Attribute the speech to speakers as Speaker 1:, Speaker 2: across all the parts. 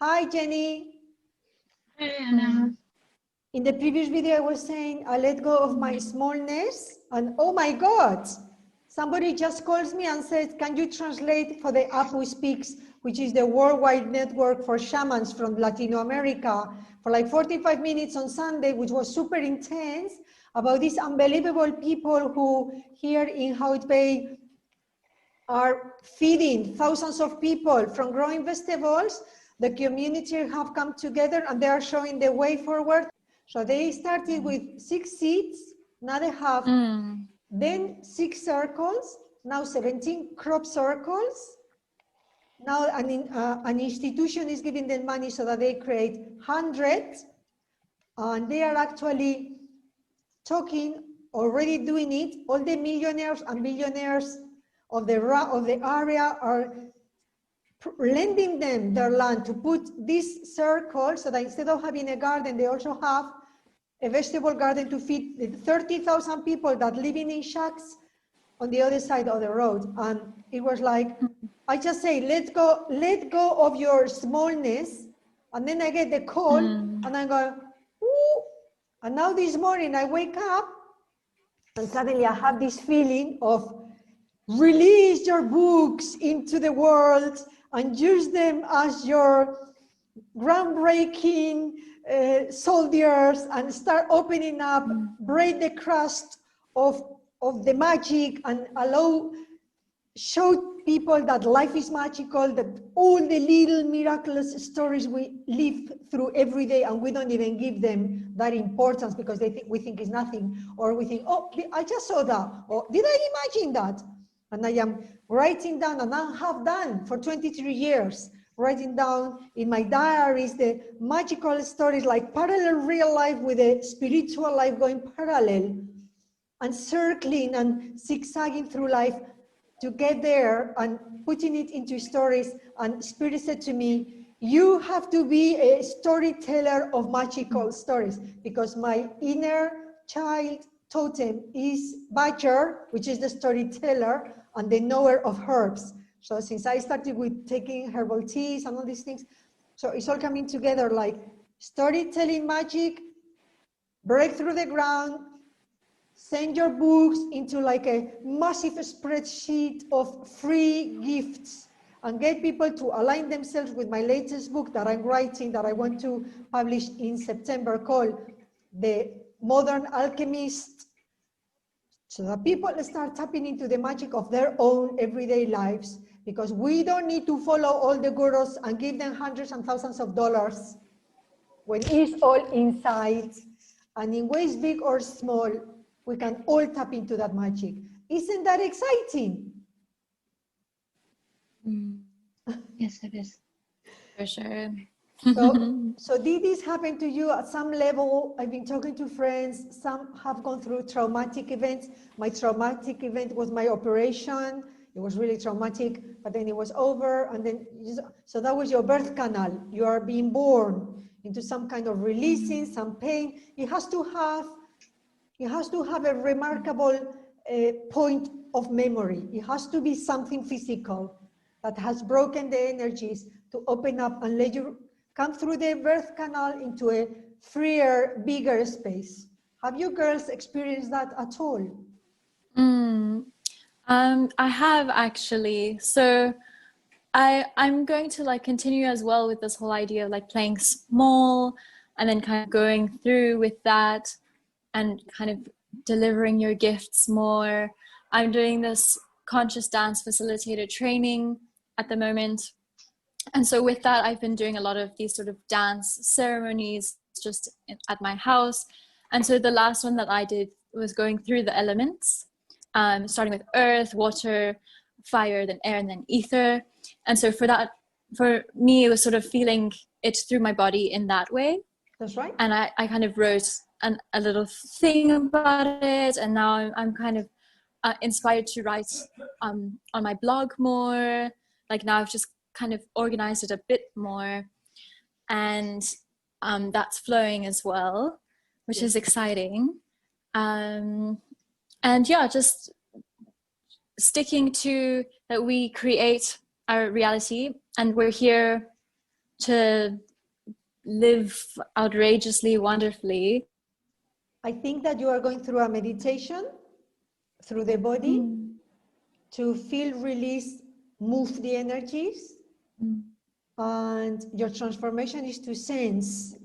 Speaker 1: Hi, Jenny.
Speaker 2: Hey, Anna.
Speaker 1: In the previous video, I was saying I let go of my smallness, and oh my God, somebody just calls me and says, can you translate for the app Who Speaks, which is the worldwide network for shamans from Latin America, for like 45 minutes on Sunday, which was super intense, about these unbelievable people who here in Hout Bay are feeding thousands of people from growing vegetables. The community have come together and they are showing the way forward. So they started with 6 seeds, now they have then 6 circles, now 17 crop circles. Now an institution is giving them money so that they create 100, and they are actually talking, already doing it. All the millionaires and billionaires of the area are lending them their land to put this circle so that instead of having a garden, they also have a vegetable garden to feed the 30,000 people that living in shacks on the other side of the road. And it was like, I just say, let go of your smallness. And then I get the call and I go, ooh. And now this morning I wake up and suddenly I have this feeling of release your books into the world and use them as your groundbreaking soldiers and start opening up, break the crust of the magic and show people that life is magical, that all the little miraculous stories we live through every day and we don't even give them that importance because we think it's nothing, or we think, oh, I just saw that, or did I imagine that? And I am writing down, and I have done for 23 years, writing down in my diaries the magical stories, like parallel real life with a spiritual life going parallel and circling and zigzagging through life to get there and putting it into stories. And Spirit said to me, you have to be a storyteller of magical stories, because my inner child totem is Badger, which is the storyteller and the knower of herbs. So since I started with taking herbal teas and all these things, so it's all coming together, like storytelling magic, break through the ground, send your books into like a massive spreadsheet of free gifts, and get people to align themselves with my latest book that I'm writing, that I want to publish in September, called The Modern Alchemist, so that people start tapping into the magic of their own everyday lives, because we don't need to follow all the gurus and give them hundreds and thousands of dollars when it's all inside. And in ways big or small, we can all tap into that magic. Isn't that exciting?
Speaker 2: Yes, it is. For sure.
Speaker 1: So did this happen to you at some level? I've been talking to friends, some have gone through traumatic events. My traumatic event was my operation. It was really traumatic, but then it was over. And then, so that was your birth canal. You are being born into some kind of releasing, some pain. It has to have a remarkable point of memory. It has to be something physical that has broken the energies to open up and let you come through the birth canal into a freer, bigger space. Have you girls experienced that at all?
Speaker 2: I have actually. So I'm going to like continue as well with this whole idea of like playing small and then kind of going through with that and kind of delivering your gifts more. I'm doing this conscious dance facilitator training at the moment. And so with that, I've been doing a lot of these sort of dance ceremonies just at my house. And so the last one that I did was going through the elements, starting with earth, water, fire, then air, and then ether. And so for that, for me, it was sort of feeling it through my body in that way.
Speaker 1: That's right.
Speaker 2: And I kind of wrote a little thing about it. And now I'm kind of inspired to write on my blog more. Like now I've just kind of organized it a bit more, and that's flowing as well, which is exciting. And yeah, just sticking to that we create our reality, and we're here to live outrageously wonderfully.
Speaker 1: I think that you are going through a meditation through the body to feel release, move the energies, and your transformation is to sense,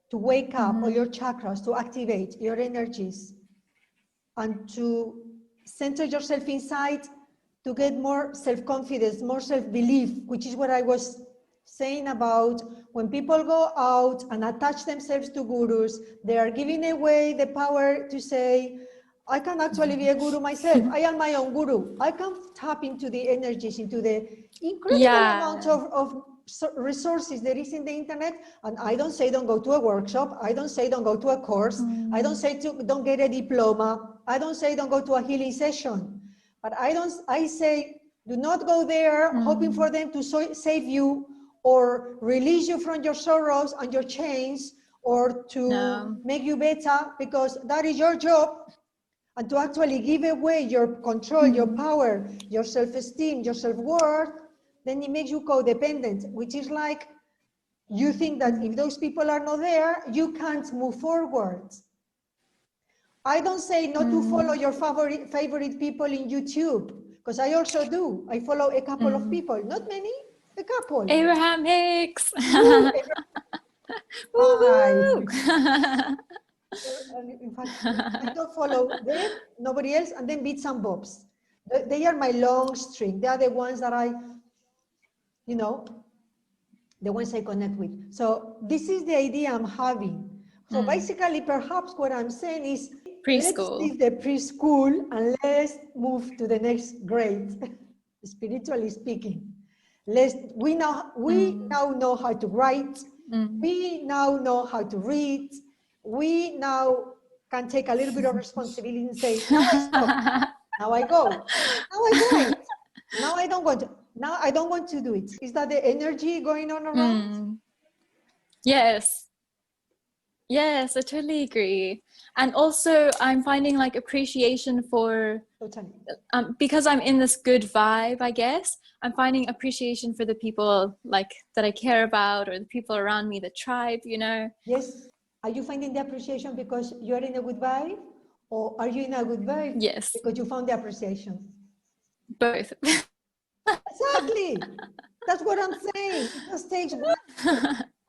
Speaker 1: to wake up all your chakras, to activate your energies, and to center yourself inside to get more self-confidence, more self-belief, which is what I was saying about when people go out and attach themselves to gurus, they are giving away the power to say, I can actually be a guru myself. I am my own guru. I can tap into the energies, into the incredible amount of resources there is in the internet. And I don't say don't go to a workshop. I don't say don't go to a course. I don't say don't get a diploma. I don't say don't go to a healing session. But I say do not go there hoping for them to save you or release you from your sorrows and your chains or to make you better, because that is your job. And to actually give away your control, your power, your self-esteem, your self-worth, then it makes you codependent, which is like you think that if those people are not there, you can't move forward. I don't say not to follow your favorite people in YouTube, because I also do. I follow a couple of people, not many, a couple.
Speaker 2: Abraham Hicks.
Speaker 1: In fact, I don't follow them, nobody else, and then bits and bobs. They are my long string. They are the ones that I, you know, the ones I connect with. So this is the idea I'm having. So basically, perhaps what I'm saying is, let's leave the preschool and let's move to the next grade, spiritually speaking. We now know how to write. We now know how to read. We now can take a little bit of responsibility and say, now I stop, now I go, now I write, now I don't want to do it. Is that the energy going on around?
Speaker 2: Yes, I totally agree. And also I'm finding like appreciation for, because I'm in this good vibe, I guess, I'm finding appreciation for the people like that I care about, or the people around me, the tribe, you know.
Speaker 1: Yes. Are you finding the appreciation because you're in a good vibe? Or are you in a good vibe because you found the appreciation?
Speaker 2: Both.
Speaker 1: Exactly. That's what I'm saying. It just takes one.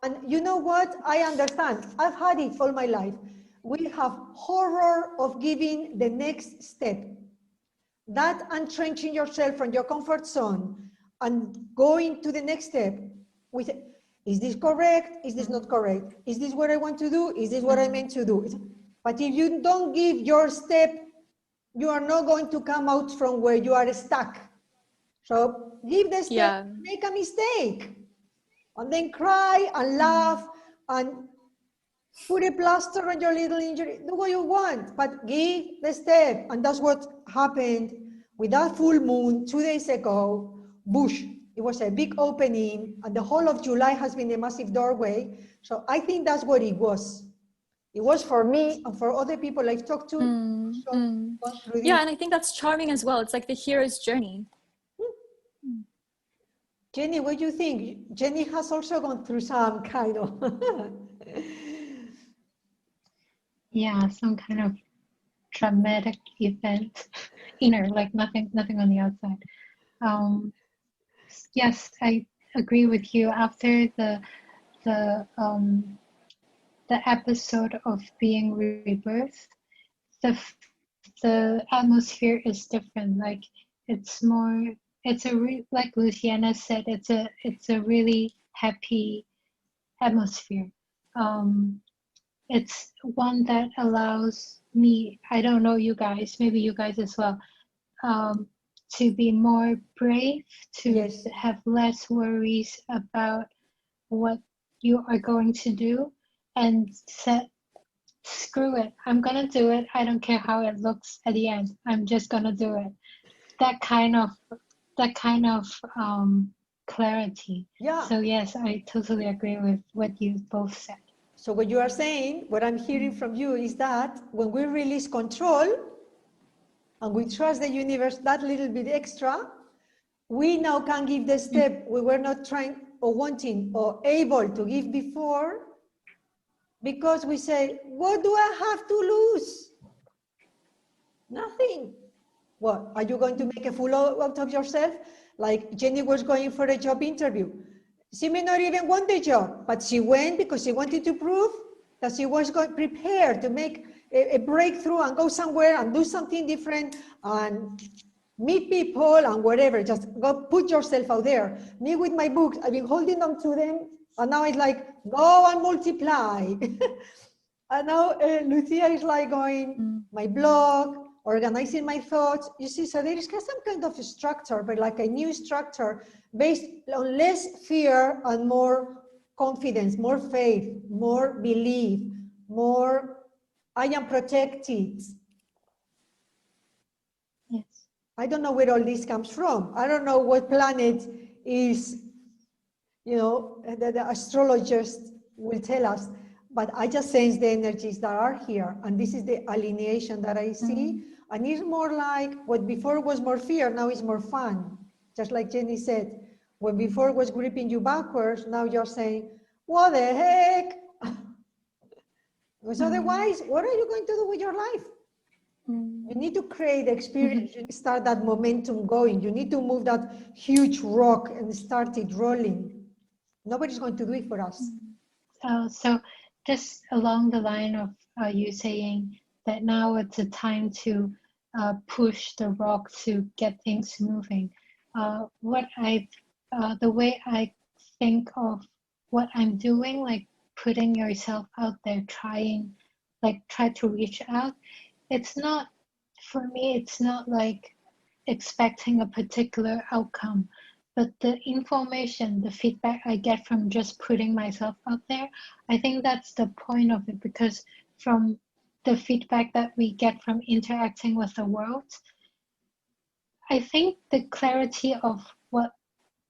Speaker 1: And you know what? I understand. I've had it all my life. We have horror of giving the next step. That entrenching yourself from your comfort zone and going to the next step with, is this correct? Is this not correct? Is this what I want to do? Is this what I meant to do? But if you don't give your step, you are not going to come out from where you are stuck. So give the step, make a mistake, and then cry and laugh and put a plaster on your little injury. Do what you want, but give the step. And that's what happened with that full moon 2 days ago. Bush. It was a big opening, and the whole of July has been a massive doorway. So I think that's what it was. It was for me and for other people I've talked to.
Speaker 2: Yeah, and I think that's charming as well. It's like the hero's journey.
Speaker 1: Jenny, what do you think? Jenny has also gone through some kind of
Speaker 3: some kind of traumatic event, inner, like nothing on the outside. Yes, I agree with you. After the episode of being rebirthed, the atmosphere is different. Like it's more. It's like Luciana said. It's a really happy atmosphere. It's one that allows me. I don't know you guys. Maybe you guys as well. To be more brave, to have less worries about what you are going to do, and screw it, I'm gonna do it. I don't care how it looks at the end. I'm just gonna do it. That kind of clarity.
Speaker 1: Yeah.
Speaker 3: So yes, I totally agree with what you both said.
Speaker 1: So what you are saying, what I'm hearing from you is that when we release control and we trust the universe that little bit extra, we now can give the step. We were not trying, or wanting or able to give before, because we say, what do I have to lose? Nothing. What, are you going to make a fool out of yourself? Like Jenny was going for a job interview. She may not even want the job, but she went because she wanted to prove that she was prepared to make a breakthrough and go somewhere and do something different and meet people and whatever. Just go put yourself out there. Me with my books, I've been holding on to them, and now it's like, go and multiply. And now Lucia is like going, my blog, organizing my thoughts. You see, so there is some kind of a structure, but like a new structure based on less fear and more confidence, more faith, more belief, more, I am protected.
Speaker 3: Yes.
Speaker 1: I don't know where all this comes from. I don't know what planet is, you know, the astrologers will tell us, but I just sense the energies that are here. And this is the alineation that I see. And it's more like what before was more fear, now it's more fun. Just like Jenny said, when before was gripping you backwards, now you're saying, what the heck? Because otherwise, what are you going to do with your life? You need to create experience, you start that momentum going. You need to move that huge rock and start it rolling. Nobody's going to do it for us.
Speaker 3: So just along the line of you saying that now it's a time to push the rock to get things moving. The way I think of what I'm doing, like putting yourself out there, try to reach out. It's not, for me, it's not like expecting a particular outcome, but the information, the feedback I get from just putting myself out there, I think that's the point of it, because from the feedback that we get from interacting with the world, I think the clarity of what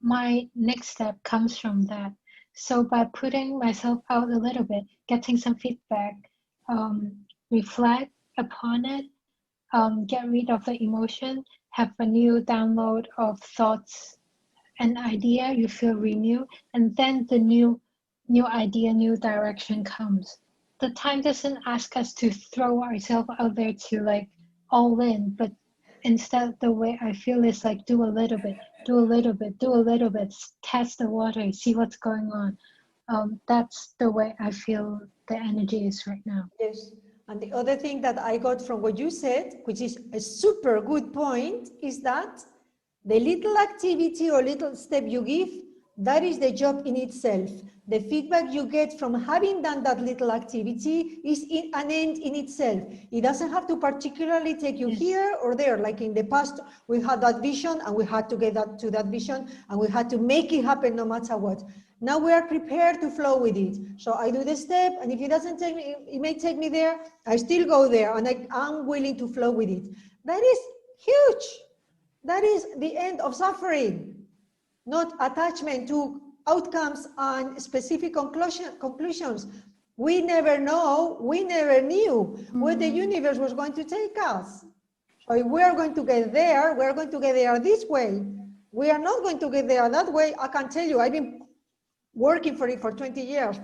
Speaker 3: my next step comes from that. So by putting myself out a little bit, getting some feedback, reflect upon it, get rid of the emotion, have a new download of thoughts, an idea, you feel renewed, and then the new idea, new direction comes. The time doesn't ask us to throw ourselves out there to like all in, but instead the way I feel is like do a little bit, do a little bit, do a little bit, test the water, see what's going on. That's the way I feel the energy is right now.
Speaker 1: Yes. And the other thing that I got from what you said, which is a super good point, is that the little activity or little step you give, that is the job in itself. The feedback you get from having done that little activity is an end in itself. It doesn't have to particularly take you here or there. Like in the past, we had that vision and we had to get to that vision and we had to make it happen no matter what. Now we are prepared to flow with it. So I do the step, and if it doesn't take me, it may take me there, I still go there, and I'm willing to flow with it. That is huge. That is the end of suffering, not attachment to outcomes and specific conclusions. We never know, we never knew where the universe was going to take us. So if we are going to get there, we're going to get there this way. We are not going to get there that way. I can tell you, I've been working for it for 20 years.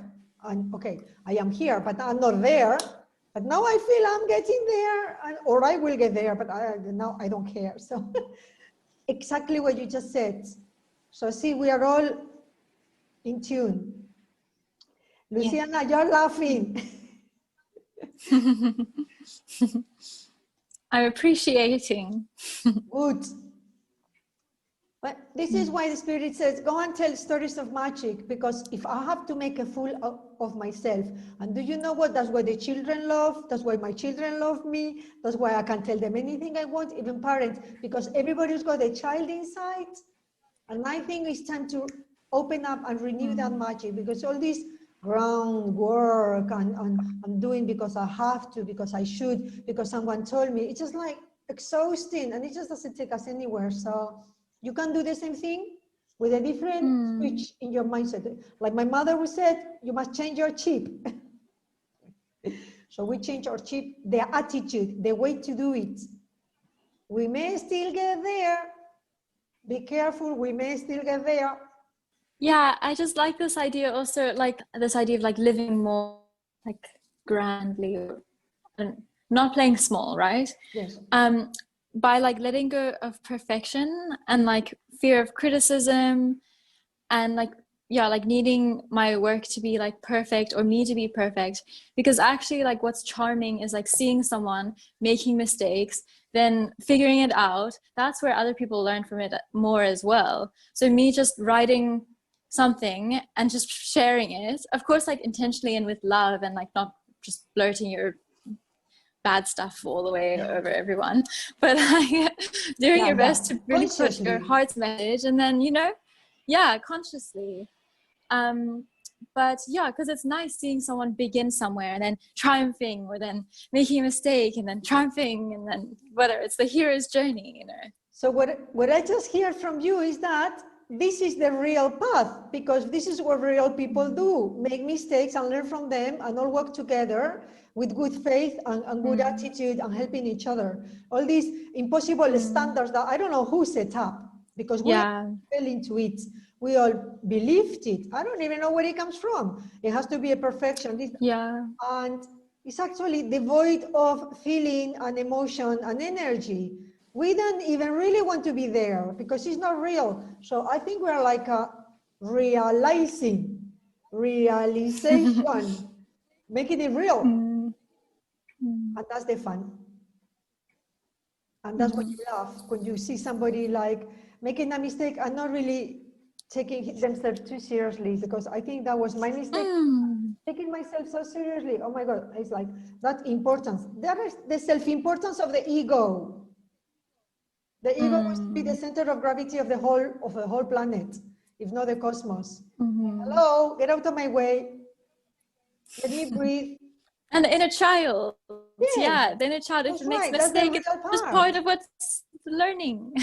Speaker 1: And okay, I am here, but I'm not there. But now I feel I'm getting there, or I will get there, but now I don't care. So exactly what you just said. So see, we are all in tune. Luciana, you're laughing.
Speaker 2: I'm appreciating.
Speaker 1: Good. But this is why the Spirit says, go and tell stories of magic, because if I have to make a fool of myself, and do you know what? That's why the children love, that's why my children love me, that's why I can tell them anything I want, even parents, because everybody's got a child inside. And I think it's time to open up and renew that magic, because all this groundwork and I'm doing because I have to, because I should, because someone told me, it's just like exhausting, and it just doesn't take us anywhere. So you can do the same thing with a different switch in your mindset. Like my mother would said, you must change your chip. So we change our chip, the attitude, the way to do it. We may still get there. Be careful, we may still get there.
Speaker 2: Yeah, I just like this idea also, like this idea of like living more like grandly and not playing small, right?
Speaker 1: Yes.
Speaker 2: Um, by like letting go of perfection and like fear of criticism and like yeah, like needing my work to be like perfect or me to be perfect. Because actually like what's charming is like seeing someone making mistakes, then figuring it out. That's where other people learn from it more as well. So me just writing something and just sharing it, of course, like intentionally and with love and like not just blurting your bad stuff all the way over everyone, but like doing
Speaker 1: Yeah,
Speaker 2: your
Speaker 1: yeah.
Speaker 2: best to really put your
Speaker 1: Consciously.
Speaker 2: heart's message, and then yeah, consciously. um but yeah, because it's nice seeing someone begin somewhere and then triumphing, or then making a mistake and then triumphing, and then whether it's the hero's journey.
Speaker 1: So what I just hear from you is that this is the real path, because this is what real people do, make mistakes and learn from them and all work together with good faith and good attitude and helping each other. All these impossible standards that I don't know who set up, because we all
Speaker 2: Yeah.
Speaker 1: fell into it. We all believed it. I don't even know where it comes from. It has to be a perfection.
Speaker 2: Yeah.
Speaker 1: And it's actually devoid of feeling and emotion and energy. We don't even really want to be there because it's not real. So I think we're like a realization, making it real.
Speaker 2: Mm.
Speaker 1: And that's the fun. And that's what
Speaker 2: Mm.
Speaker 1: you love when you see somebody like making a mistake and not really taking themselves too seriously, because I think that was my mistake.
Speaker 2: Mm.
Speaker 1: Taking myself so seriously. Oh my God, it's like that importance. There is the self-importance of the ego. The ego wants to be the
Speaker 2: Mm.
Speaker 1: center of gravity of the whole planet, if not the cosmos.
Speaker 2: Mm.
Speaker 1: Hello, get out of my way. Let me breathe.
Speaker 2: And the inner child,
Speaker 1: Yes,
Speaker 2: yeah, the inner child, if
Speaker 1: that's
Speaker 2: it makes
Speaker 1: right.
Speaker 2: a
Speaker 1: That's the
Speaker 2: mistake, it's
Speaker 1: real
Speaker 2: just
Speaker 1: part.
Speaker 2: part of what's learning.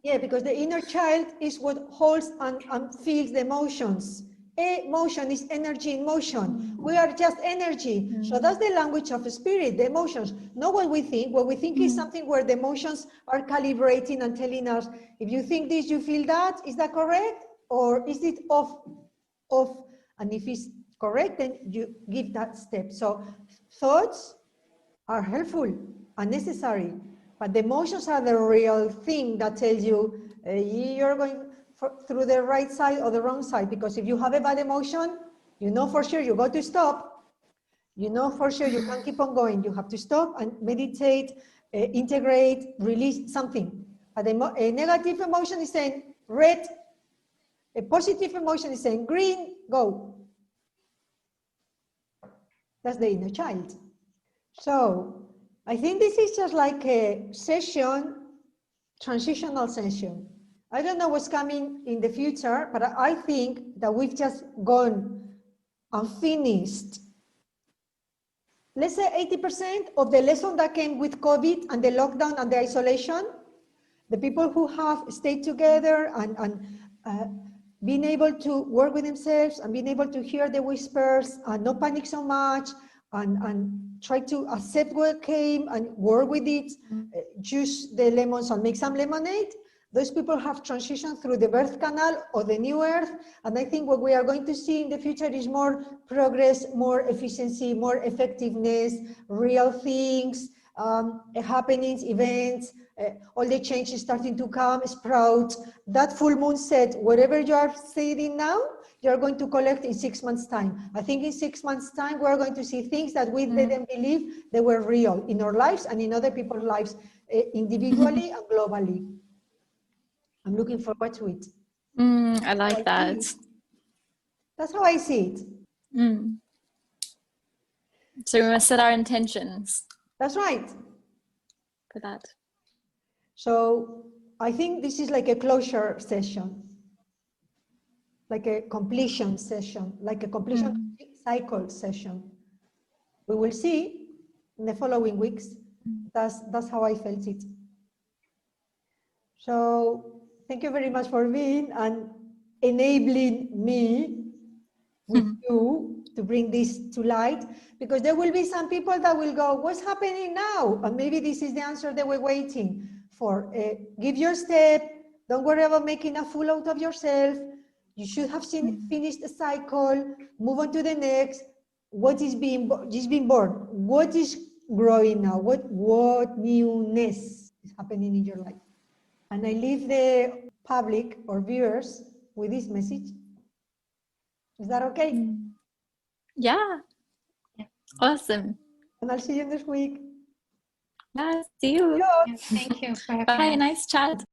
Speaker 1: Yeah, because the inner child is what holds and feels the emotions. Emotion is energy in motion. We are just energy. So that's the language of the spirit, the emotions. Not what we think. What we think is something where the emotions are calibrating and telling us, if you think this, you feel that. Is that correct? Or is it off? Off? And if it's correct, then you give that step. So thoughts are helpful and necessary, but the emotions are the real thing that tells you you're going through the right side or the wrong side. Because if you have a bad emotion, you know for sure you got to stop. You know for sure you can't keep on going. You have to stop and meditate, integrate, release something. But a negative emotion is saying red, a positive emotion is saying green, go. That's the inner child. So I think this is just like a session, transitional session. I don't know what's coming in the future, but I think that we've just gone and finished, let's say 80% of the lesson that came with COVID and the lockdown and the isolation. The people who have stayed together and been able to work with themselves and being able to hear the whispers and not panic so much and try to accept what came and work with it, juice the lemons and make some lemonade. Those people have transitioned through the birth canal or the new earth. And I think what we are going to see in the future is more progress, more efficiency, more effectiveness, real things, happenings, events, all the changes starting to come, sprout. That full moon said, whatever you are seeing now, you're going to collect in 6 months' time. I think in 6 months' time, we're going to see things that we didn't believe they were real in our lives and in other people's lives, individually and globally. I'm looking forward to it.
Speaker 2: I like that.
Speaker 1: That's how I see it.
Speaker 2: So we must set our intentions
Speaker 1: That's right.
Speaker 2: for that.
Speaker 1: So I think this is like a closure session, like a completion session, like a completion cycle session. We will see in the following weeks. That's how I felt it. So thank you very much for being and enabling me with you to bring this to light, because there will be some people that will go, what's happening now? And maybe this is the answer they were waiting for. Give your step. Don't worry about making a fool out of yourself. You should have finished a cycle, move on to the next. What is being born? What is growing now? What newness is happening in your life? And I leave the public or viewers with this message. Is that okay?
Speaker 2: Yeah. Awesome.
Speaker 1: And I'll see you next week.
Speaker 2: Yeah, see you.
Speaker 3: Yeah, thank you for having
Speaker 2: Bye.
Speaker 3: us.
Speaker 2: Nice chat.